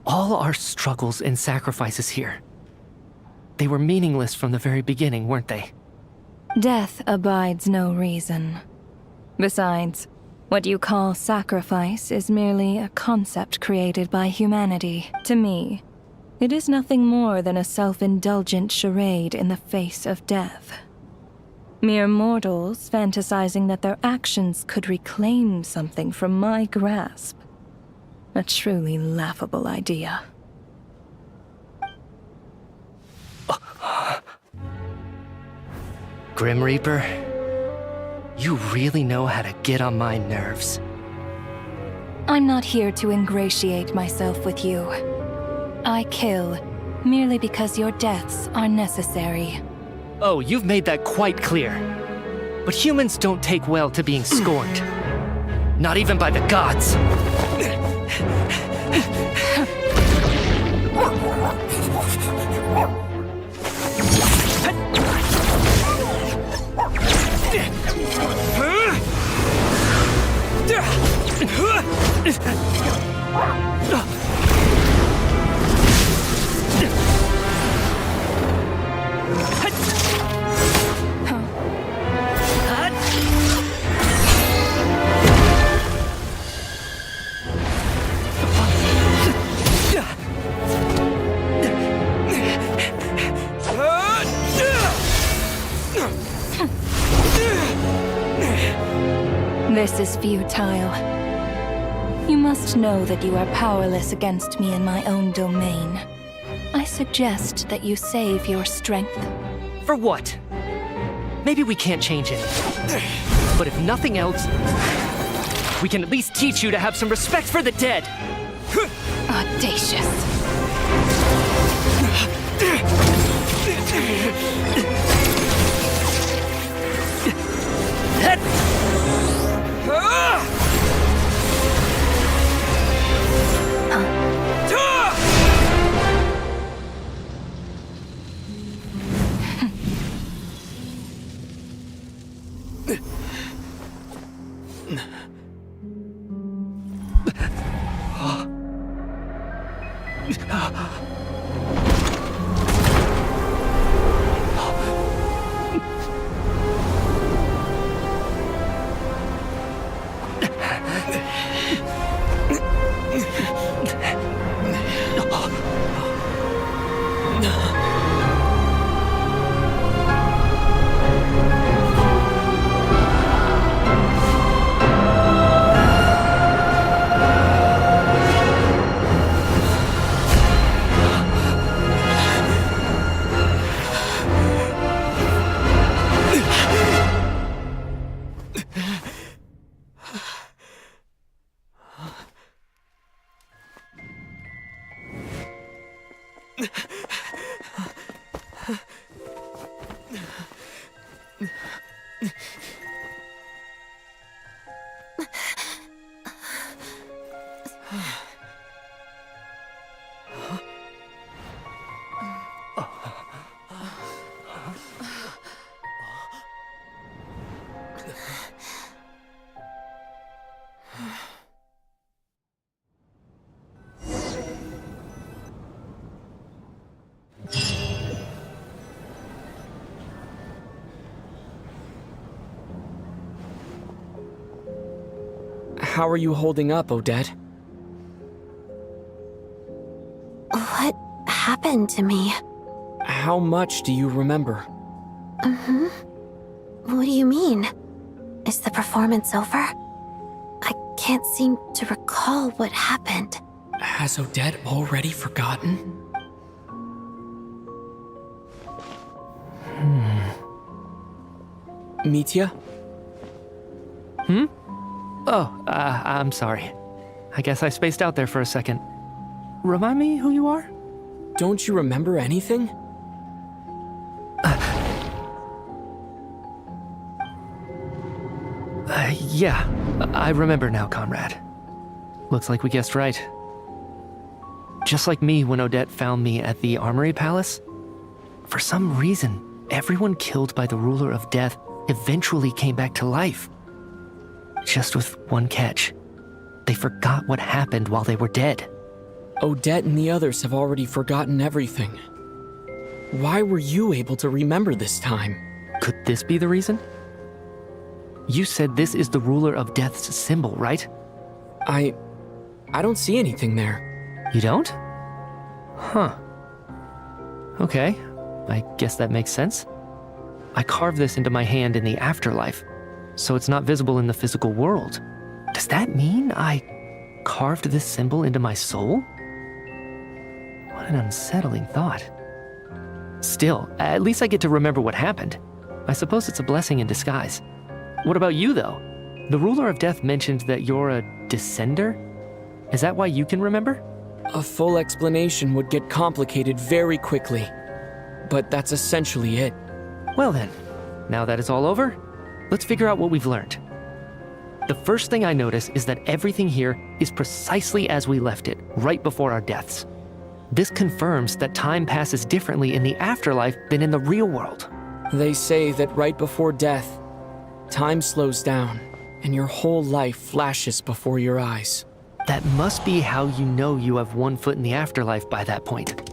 All our struggles and sacrifices here, they were meaningless from the very beginning, weren't they? Death abides no reason. Besides, what you call sacrifice is merely a concept created by humanity. To me, it is nothing more than a self-indulgent charade in the face of death. Mere mortals fantasizing that their actions could reclaim something from my grasp. A truly laughable idea. Grim Reaper, you really know how to get on my nerves. I'm not here to ingratiate myself with you. I kill merely because your deaths are necessary. Oh, you've made that quite clear. But humans don't take well to being scorned. Not even by the gods. This is futile. You must know that you are powerless against me in my own domain. I suggest that you save your strength. For what? Maybe we can't change it. But if nothing else, we can at least teach you to have some respect for the dead. Audacious. How are you holding up, Odette? What happened to me? How much do you remember? What do you mean? Is the performance over? I can't seem to recall what happened. Has Odette already forgotten? Mitya? Oh, I'm sorry. I guess I spaced out there for a second. Remind me who you are? Don't you remember anything? Yeah, I remember now, comrade. Looks like we guessed right. Just like me when Odette found me at the Armory Palace, for some reason, everyone killed by the Ruler of Death eventually came back to life. Just with one catch. They forgot what happened while they were dead. Odette and the others have already forgotten everything. Why were you able to remember this time? Could this be the reason? You said this is the Ruler of Death's symbol, right? I don't see anything there. You don't? Huh. Okay, I guess that makes sense. I carved this into my hand in the afterlife, so it's not visible in the physical world. Does that mean I carved this symbol into my soul? What an unsettling thought. Still, at least I get to remember what happened. I suppose it's a blessing in disguise. What about you, though? The Ruler of Death mentioned that you're a descender? Is that why you can remember? A full explanation would get complicated very quickly. But that's essentially it. Well then, now that it's all over, let's figure out what we've learned. The first thing I notice is that everything here is precisely as we left it, right before our deaths. This confirms that time passes differently in the afterlife than in the real world. They say that right before death, time slows down, and your whole life flashes before your eyes. That must be how you know you have one foot in the afterlife by that point.